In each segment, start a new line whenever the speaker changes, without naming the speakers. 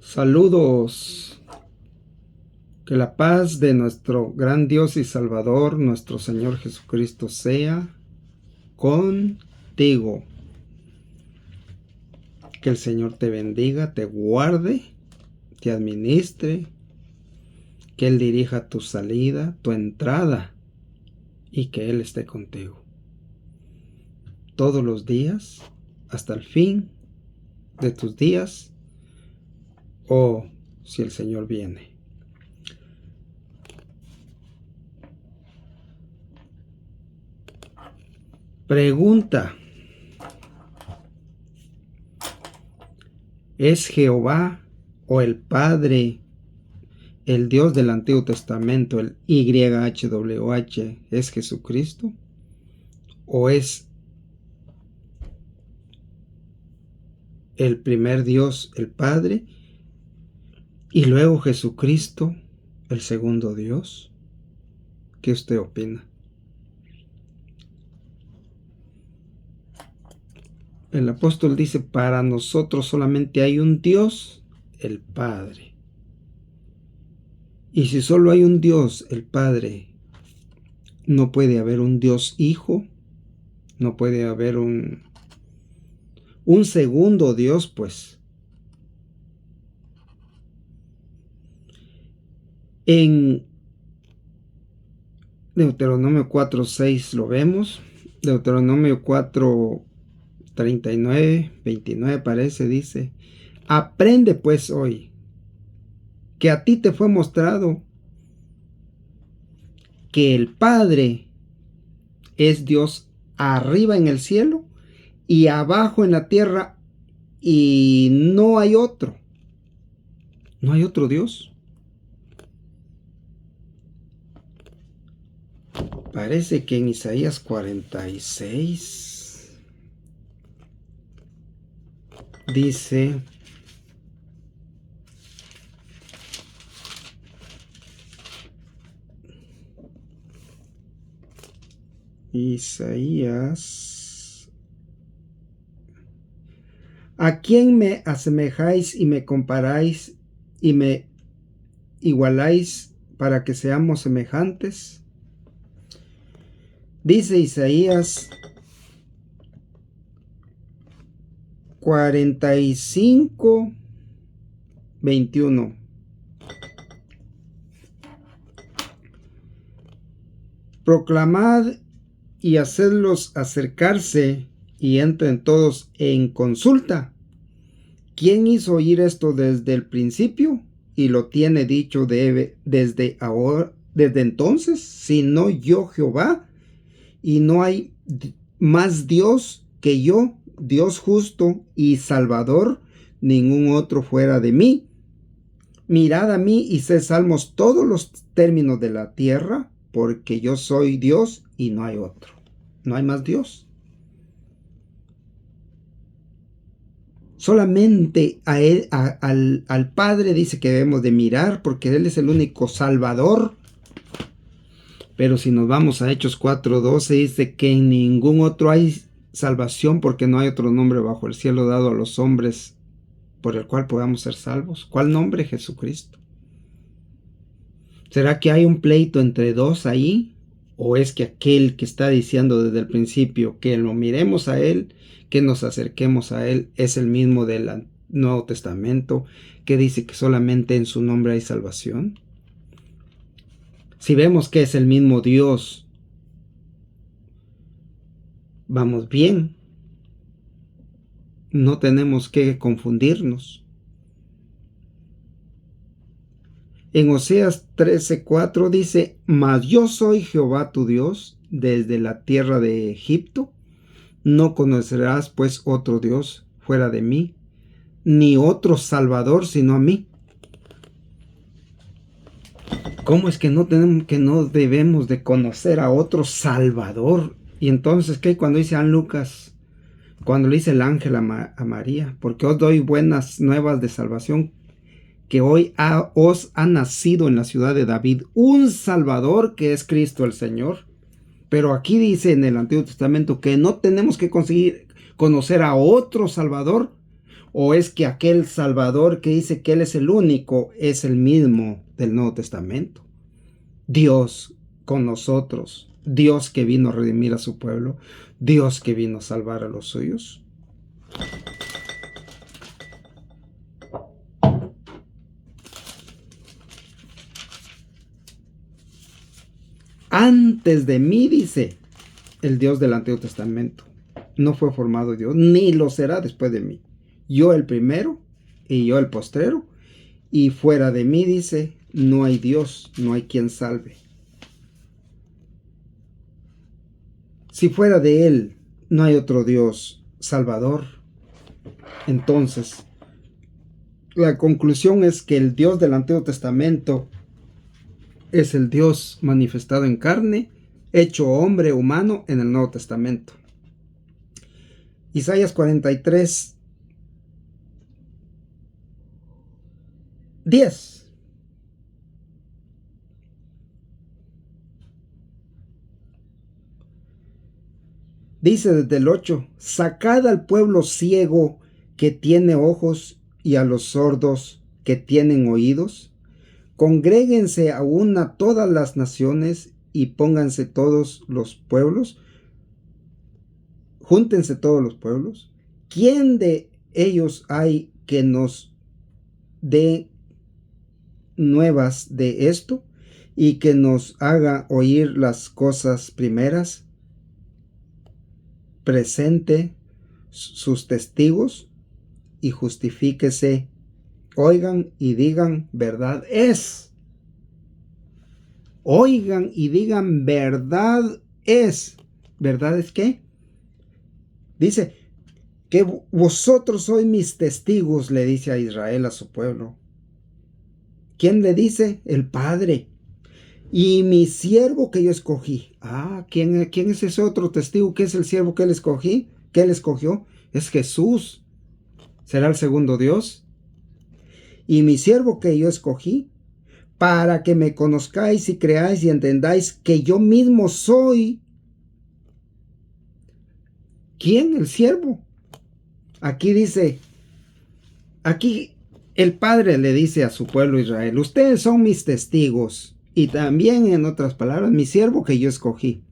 Saludos. Que la paz de nuestro gran Dios y Salvador, nuestro Señor Jesucristo, sea contigo. Que el Señor te bendiga, te guarde, te administre, que Él dirija tu salida, tu entrada, y que Él esté contigo todos los días, hasta el fin de tus días, o si el Señor viene. Pregunta: ¿es Jehová o el Padre, el Dios del Antiguo Testamento, el YHWH, es Jesucristo? ¿O es el primer Dios, el Padre, y luego Jesucristo, el segundo Dios? ¿Qué usted opina? El apóstol dice: para nosotros solamente hay un Dios, el Padre. Y si solo hay un Dios, el Padre, no puede haber un Dios Hijo, no puede haber un segundo Dios, pues. En Deuteronomio 4:6 lo vemos. Deuteronomio 4:39, 29 parece, dice: aprende pues hoy que a ti te fue mostrado que el Padre es Dios arriba en el cielo y abajo en la tierra, y no hay otro. No hay otro Dios. Parece que en Isaías 46 dice: Isaías: ¿a quién me asemejáis y me comparáis y me igualáis para que seamos semejantes? Dice Isaías 45:21: proclamad y hacedlos acercarse y entren todos en consulta. ¿Quién hizo oír esto desde el principio y lo tiene dicho desde ahora, desde entonces, sino yo, Jehová? Y no hay más Dios que yo, Dios justo y Salvador, ningún otro fuera de mí. Mirad a mí y sed salmos todos los términos de la tierra, porque yo soy Dios y no hay otro. No hay más Dios. Solamente a él, al Padre dice que debemos de mirar, porque Él es el único Salvador. Pero si nos vamos a Hechos 4:12, dice que en ningún otro hay salvación, porque no hay otro nombre bajo el cielo dado a los hombres por el cual podamos ser salvos. ¿Cuál nombre? Jesucristo. ¿Será que hay un pleito entre dos ahí? ¿O es que aquel que está diciendo desde el principio que lo miremos a Él, que nos acerquemos a Él, es el mismo del Nuevo Testamento, que dice que solamente en su nombre hay salvación? Si vemos que es el mismo Dios, vamos bien. No tenemos que confundirnos. En Oseas 13:4 dice: mas yo soy Jehová tu Dios desde la tierra de Egipto. No conocerás pues otro Dios fuera de mí, ni otro Salvador sino a mí. ¿Cómo es que no debemos de conocer a otro Salvador? Y entonces, ¿qué? Cuando dice San Lucas, cuando le dice el ángel a María: porque os doy buenas nuevas de salvación, que hoy os ha nacido en la ciudad de David un Salvador, que es Cristo el Señor. Pero aquí dice en el Antiguo Testamento que no tenemos que conocer a otro Salvador ¿O es que aquel Salvador que dice que Él es el único es el mismo del Nuevo Testamento? Dios con nosotros, Dios que vino a redimir a su pueblo, Dios que vino a salvar a los suyos. Antes de mí, dice el Dios del Antiguo Testamento, no fue formado Dios, ni lo será después de mí. Yo el primero y yo el postrero, y fuera de mí, dice, no hay Dios, no hay quien salve. Si fuera de Él no hay otro Dios salvador, entonces la conclusión es que el Dios del Antiguo Testamento es el Dios manifestado en carne, hecho hombre humano en el Nuevo Testamento. Isaías 43, 10. Dice desde el 8, sacad al pueblo ciego que tiene ojos y a los sordos que tienen oídos. Congréguense a una todas las naciones y pónganse todos los pueblos. Júntense todos los pueblos. ¿Quién de ellos hay que nos dé nuevas de esto y que nos haga oír las cosas primeras? Presente sus testigos y justifíquese. Oigan y digan, verdad es. Oigan y digan, verdad es. ¿Verdad es qué? Dice que vosotros sois mis testigos, le dice a Israel, a su pueblo. ¿Quién le dice? El Padre. Y mi siervo que yo escogí. ¿Quién es ese otro testigo? ¿Qué es el siervo que él escogí? ¿Que él escogió? Es Jesús. ¿Será el segundo Dios? Y mi siervo que yo escogí, para que me conozcáis y creáis y entendáis que yo mismo soy. ¿Quién? El siervo. Aquí dice, aquí el Padre le dice a su pueblo Israel, ustedes son mis testigos. Y también, en otras palabras, mi siervo que yo escogí,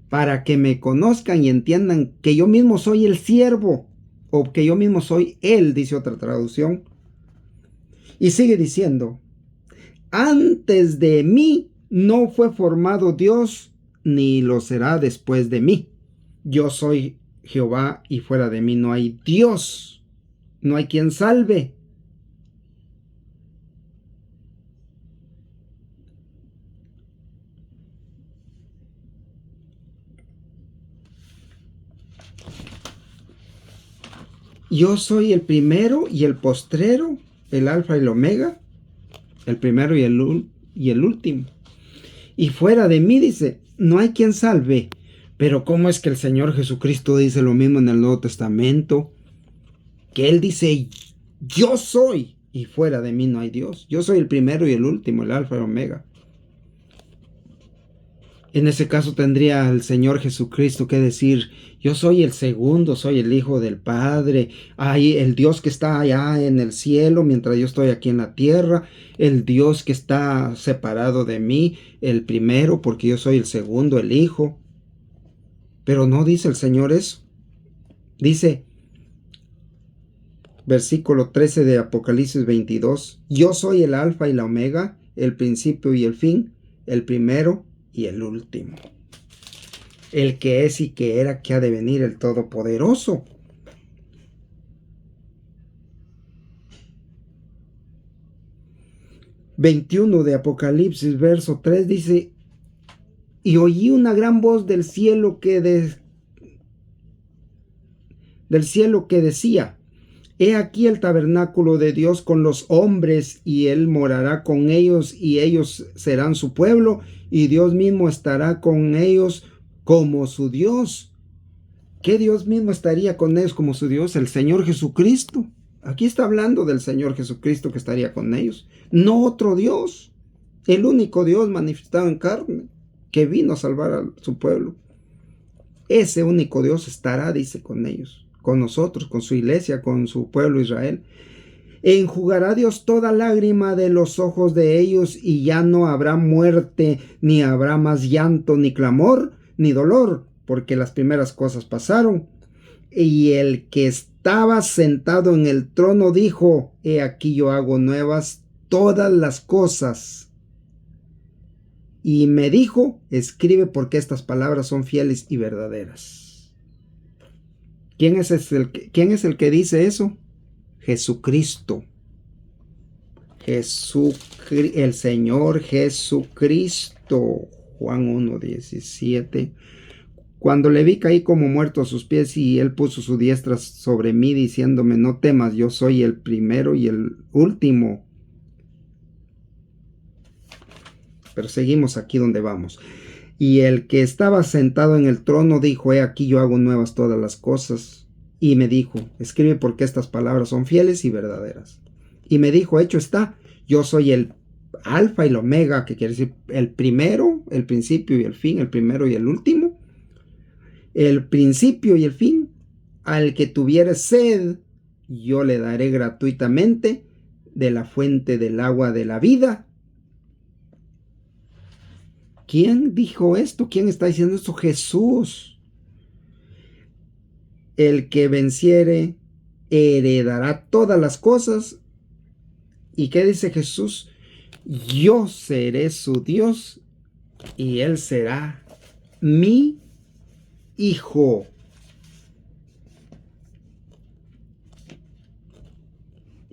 para que me conozcan y entiendan que yo mismo soy el siervo, o que yo mismo soy él, dice otra traducción. Y sigue diciendo, antes de mí no fue formado Dios, ni lo será después de mí. Yo soy Jehová y fuera de mí no hay Dios, no hay quien salve. Yo soy el primero y el postrero, el alfa y el omega, el primero y el último. Y fuera de mí, dice, no hay quien salve. Pero ¿cómo es que el Señor Jesucristo dice lo mismo en el Nuevo Testamento? Que Él dice, yo soy, y fuera de mí no hay Dios. Yo soy el primero y el último, el alfa y el omega. En ese caso tendría el Señor Jesucristo que decir, yo soy el segundo, soy el Hijo del Padre, hay el Dios que está allá en el cielo mientras yo estoy aquí en la tierra, el Dios que está separado de mí, el primero porque yo soy el segundo, el Hijo. Pero no dice el Señor eso. Dice, versículo 13 de Apocalipsis 22, yo soy el alfa y la omega, el principio y el fin, el primero y el último, el que es y que era, que ha de venir, el Todopoderoso. ...21 de Apocalipsis, verso 3, dice... Y oí una gran voz del cielo que decía... He aquí el tabernáculo de Dios con los hombres, y Él morará con ellos, y ellos serán su pueblo, y Dios mismo estará con ellos como su Dios. ¿Qué Dios mismo estaría con ellos como su Dios? El Señor Jesucristo. Aquí está hablando del Señor Jesucristo que estaría con ellos, no otro Dios, el único Dios manifestado en carne, que vino a salvar a su pueblo. Ese único Dios estará, dice, con ellos. con nosotros, con su iglesia, con su pueblo Israel. Enjugará Dios toda lágrima de los ojos de ellos, y ya no habrá muerte, ni habrá más llanto, ni clamor, ni dolor, porque las primeras cosas pasaron. Y el que estaba sentado en el trono dijo: He aquí yo hago nuevas todas las cosas. Y me dijo: Escribe, porque estas palabras son fieles y verdaderas. ¿Quién es el que dice eso? Jesucristo. El Señor Jesucristo. Juan 1:17. Cuando le vi, caí como muerto a sus pies, y él puso su diestra sobre mí, diciéndome: No temas, yo soy el primero y el último. Pero seguimos aquí donde vamos. Y el que estaba sentado en el trono dijo: He aquí yo hago nuevas todas las cosas. Y me dijo: Escribe, porque estas palabras son fieles y verdaderas. Y me dijo: Hecho está, yo soy el alfa y el omega, que quiere decir el primero, el principio y el fin, el primero y el último. El principio y el fin. Al que tuviere sed, yo le daré gratuitamente de la fuente del agua de la vida. ¿Quién dijo esto? ¿Quién está diciendo esto? Jesús. El que venciere heredará todas las cosas. ¿Y qué dice Jesús? Yo seré su Dios y él será mi hijo.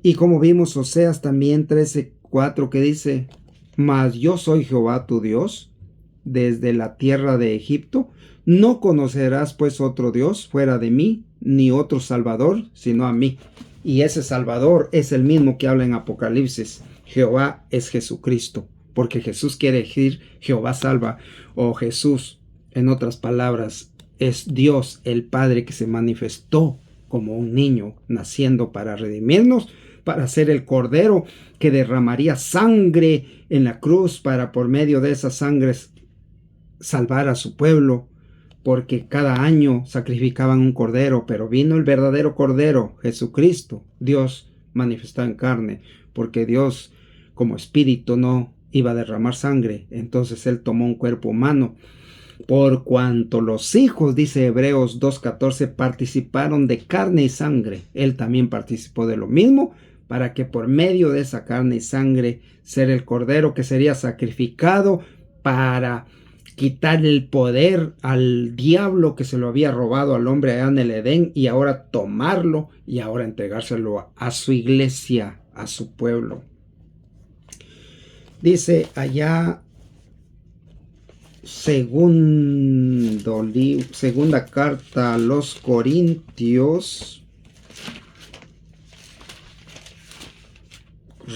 Y como vimos, Oseas también 13:4, que dice: Mas yo soy Jehová tu Dios, desde la tierra de Egipto. No conocerás pues otro Dios fuera de mí, ni otro Salvador sino a mí. Y ese Salvador es el mismo que habla en Apocalipsis. Jehová es Jesucristo, porque Jesús quiere decir Jehová salva, o Jesús, en otras palabras, es Dios el Padre que se manifestó como un niño, naciendo para redimirnos, para ser el Cordero que derramaría sangre en la cruz, para por medio de esas sangres salvar a su pueblo, porque cada año sacrificaban un cordero, pero vino el verdadero Cordero, Jesucristo, Dios manifestado en carne, porque Dios como espíritu no iba a derramar sangre, entonces él tomó un cuerpo humano. Por cuanto los hijos, dice Hebreos 2:14, participaron de carne y sangre, él también participó de lo mismo, para que por medio de esa carne y sangre ser el Cordero que sería sacrificado para quitar el poder al diablo que se lo había robado al hombre allá en el Edén, y ahora tomarlo y ahora entregárselo a su iglesia, a su pueblo. Dice allá segunda carta a los Corintios,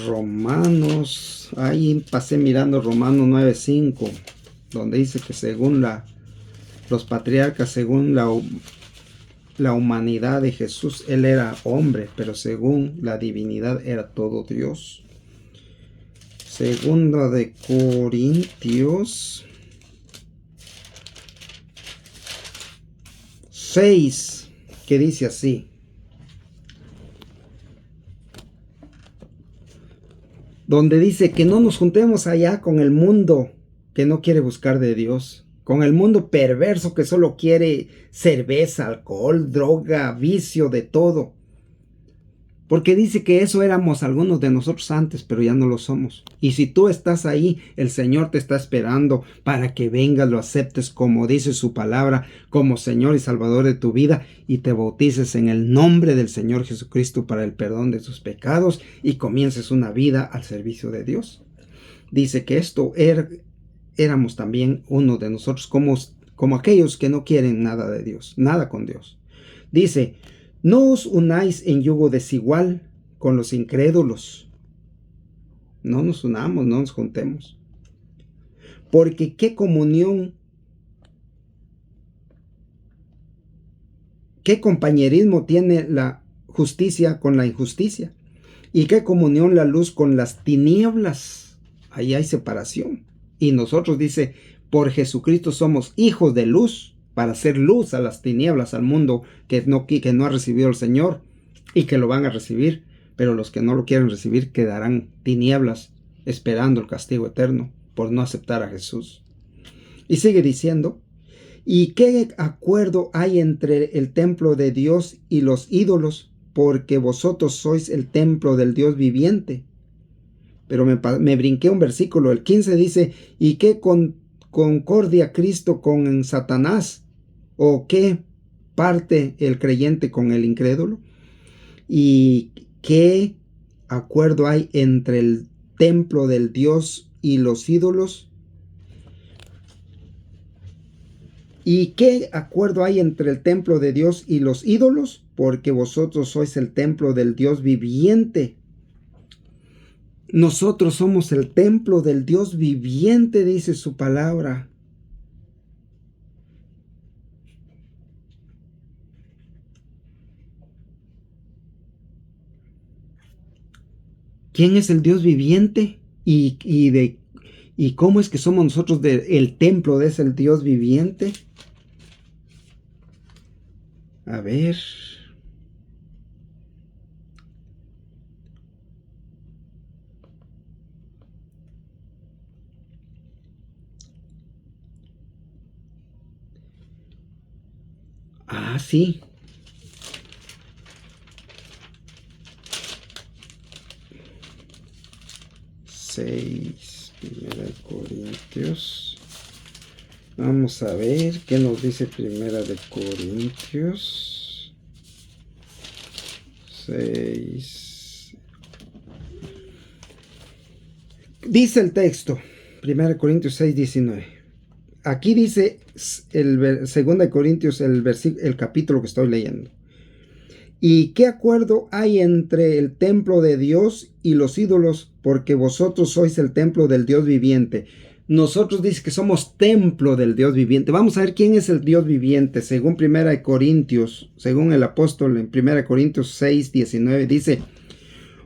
Romanos, ahí pasé mirando Romanos 9:5, donde dice que según los patriarcas, según la humanidad de Jesús, él era hombre, pero según la divinidad era todo Dios. Segunda de Corintios 6, que dice así: donde dice que no nos juntemos allá con el mundo que no quiere buscar de Dios, con el mundo perverso que solo quiere cerveza, alcohol, droga, vicio, de todo. Porque dice que eso éramos algunos de nosotros antes, pero ya no lo somos. Y si tú estás ahí, el Señor te está esperando para que vengas, lo aceptes como dice su palabra, como Señor y Salvador de tu vida, y te bautices en el nombre del Señor Jesucristo para el perdón de tus pecados y comiences una vida al servicio de Dios. Dice que esto éramos también uno de nosotros, como aquellos que no quieren nada de Dios, nada con Dios. Dice: no os unáis en yugo desigual con los incrédulos. No nos unamos, no nos juntemos. Porque qué comunión, qué compañerismo tiene la justicia con la injusticia. Y qué comunión la luz con las tinieblas. Ahí hay separación. Y nosotros, dice, por Jesucristo somos hijos de luz para hacer luz a las tinieblas, al mundo que no ha recibido al Señor y que lo van a recibir, pero los que no lo quieren recibir quedarán tinieblas esperando el castigo eterno por no aceptar a Jesús. Y sigue diciendo, ¿y qué acuerdo hay entre el templo de Dios y los ídolos? Porque vosotros sois el templo del Dios viviente. Pero me brinqué un versículo, el 15 dice, ¿y qué concordia Cristo con Satanás? ¿O qué parte el creyente con el incrédulo? ¿Y qué acuerdo hay entre el templo del Dios y los ídolos? ¿Y qué acuerdo hay entre el templo de Dios y los ídolos? Porque vosotros sois el templo del Dios viviente. Nosotros somos el templo del Dios viviente, dice su palabra. ¿Quién es el Dios viviente? ¿Y cómo es que somos nosotros el templo de ese Dios viviente? A ver. Ah, sí. Primera de Corintios. Vamos a ver qué nos dice Primera de Corintios 6. Dice el texto, 1 Corintios 6, 19. Aquí dice el 2 Corintios, el capítulo que estoy leyendo. ¿Y qué acuerdo hay entre el templo de Dios y los ídolos? Porque vosotros sois el templo del Dios viviente. Nosotros dice que somos templo del Dios viviente. Vamos a ver quién es el Dios viviente. Según 1 Corintios, según el apóstol en 1 Corintios 6, 19, dice: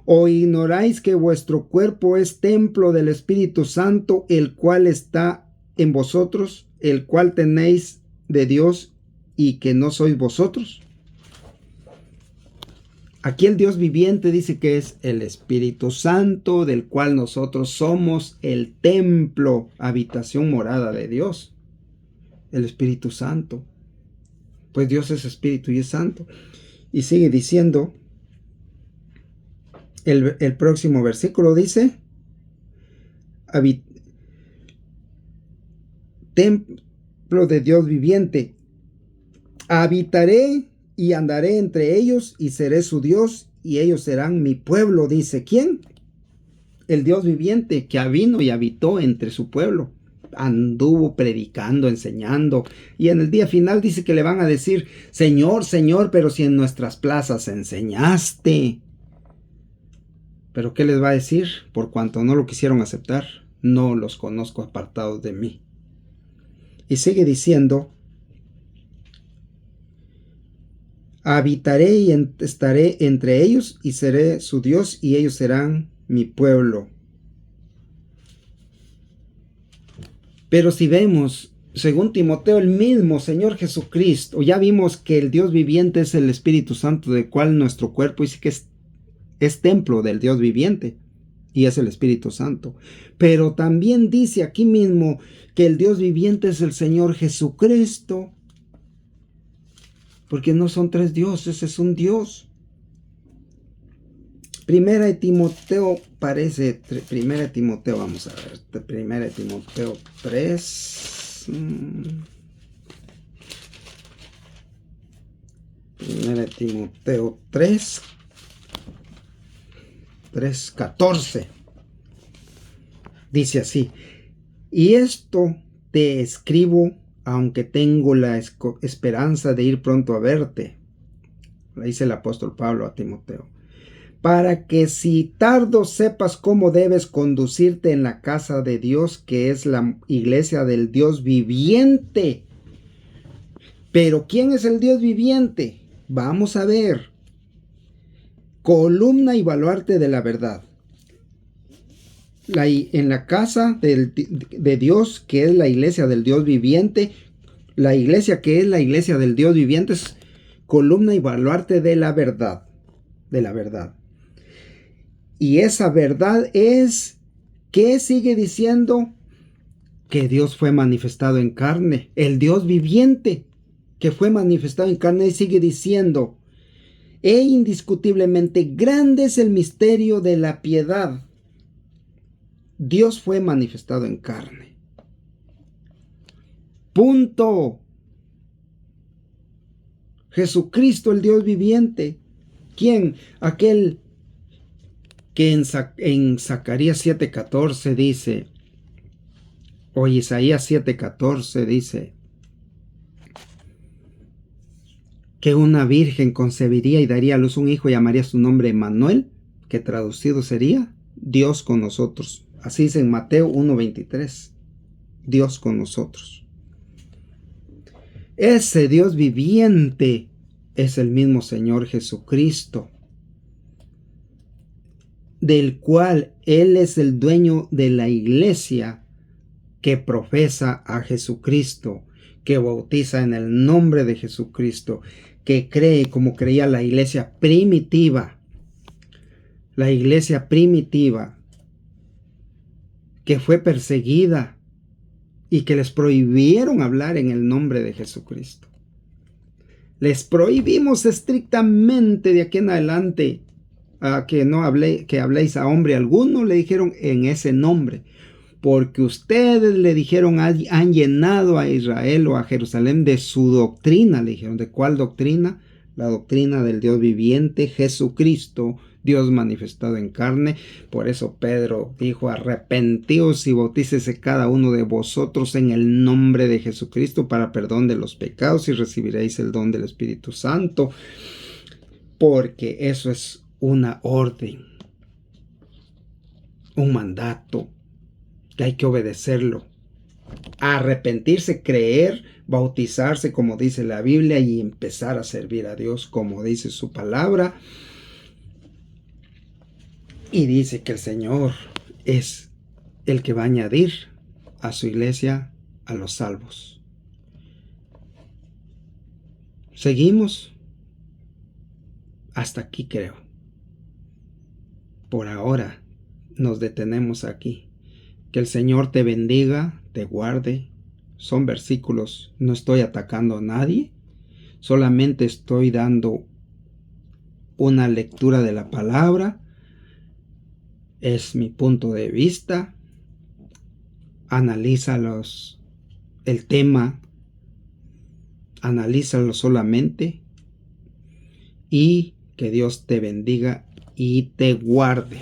¿O ignoráis que vuestro cuerpo es templo del Espíritu Santo, el cual está en vosotros, el cual tenéis de Dios, y que no sois vosotros? Aquí el Dios viviente dice que es el Espíritu Santo, del cual nosotros somos el templo, habitación, morada de Dios. El Espíritu Santo. Pues Dios es Espíritu y es Santo. Y sigue diciendo, el próximo versículo dice, templo de Dios viviente, habitaré y andaré entre ellos y seré su Dios y ellos serán mi pueblo, dice. ¿Quién? El Dios viviente que vino y habitó entre su pueblo. Anduvo predicando, enseñando, y en el día final dice que le van a decir: Señor, Señor, pero si en nuestras plazas enseñaste. ¿Pero qué les va a decir? Por cuanto no lo quisieron aceptar, no los conozco apartados de mí. Y sigue diciendo: habitaré y estaré entre ellos y seré su Dios y ellos serán mi pueblo. Pero si vemos, según Timoteo, el mismo Señor Jesucristo, ya vimos que el Dios viviente es el Espíritu Santo, del cual nuestro cuerpo dice que es templo del Dios viviente y es el Espíritu Santo. Pero también dice aquí mismo que el Dios viviente es el Señor Jesucristo. Porque no son tres dioses, es un Dios. Primera de Timoteo parece, Primera de Timoteo, vamos a ver, Primera de Timoteo 3. Primera de Timoteo 3:14. Dice así: y esto te escribo, aunque tengo la esperanza de ir pronto a verte. Le dice el apóstol Pablo a Timoteo: para que si tardo sepas cómo debes conducirte en la casa de Dios, que es la iglesia del Dios viviente. Pero ¿quién es el Dios viviente? Vamos a ver. Columna y baluarte de la verdad. En la casa de Dios, que es la iglesia del Dios viviente, La iglesia, que es la iglesia del Dios viviente, es columna y baluarte de la verdad. De la verdad. Y esa verdad es, ¿qué sigue diciendo? Que Dios fue manifestado en carne. El Dios viviente que fue manifestado en carne, y sigue diciendo: indiscutiblemente grande es el misterio de la piedad. Dios fue manifestado en carne. Punto. Jesucristo, el Dios viviente. ¿Quién? Aquel que en Zacarías 7:14 dice, o Isaías 7:14 dice, que una virgen concebiría y daría a luz un hijo y llamaría su nombre Emmanuel, que traducido sería Dios con nosotros. Así dice en Mateo 1:23, Dios con nosotros. Ese Dios viviente es el mismo Señor Jesucristo, del cual Él es el dueño de la iglesia, que profesa a Jesucristo, que bautiza en el nombre de Jesucristo, que cree como creía la iglesia primitiva. La iglesia primitiva que fue perseguida y que les prohibieron hablar en el nombre de Jesucristo. Les prohibimos estrictamente de aquí en adelante que habléis a hombre alguno, le dijeron, en ese nombre, porque ustedes le dijeron, han llenado a Israel o a Jerusalén de su doctrina. Le dijeron, ¿de cuál doctrina? La doctrina del Dios viviente, Jesucristo, Dios manifestado en carne. Por eso Pedro dijo, arrepentíos y bautícese cada uno de vosotros en el nombre de Jesucristo para perdón de los pecados, y recibiréis el don del Espíritu Santo, porque eso es una orden, un mandato, que hay que obedecerlo. Arrepentirse, creer, bautizarse como dice la Biblia, y empezar a servir a Dios como dice su palabra. Y dice que el Señor es el que va a añadir a su iglesia a los salvos. Seguimos hasta aquí, creo. Por ahora nos detenemos aquí. Que el Señor te bendiga, te guarde. Son versículos, no estoy atacando a nadie, solamente estoy dando una lectura de la palabra. Es mi punto de vista. Analízalos, el tema, analízalo solamente, y que Dios te bendiga y te guarde.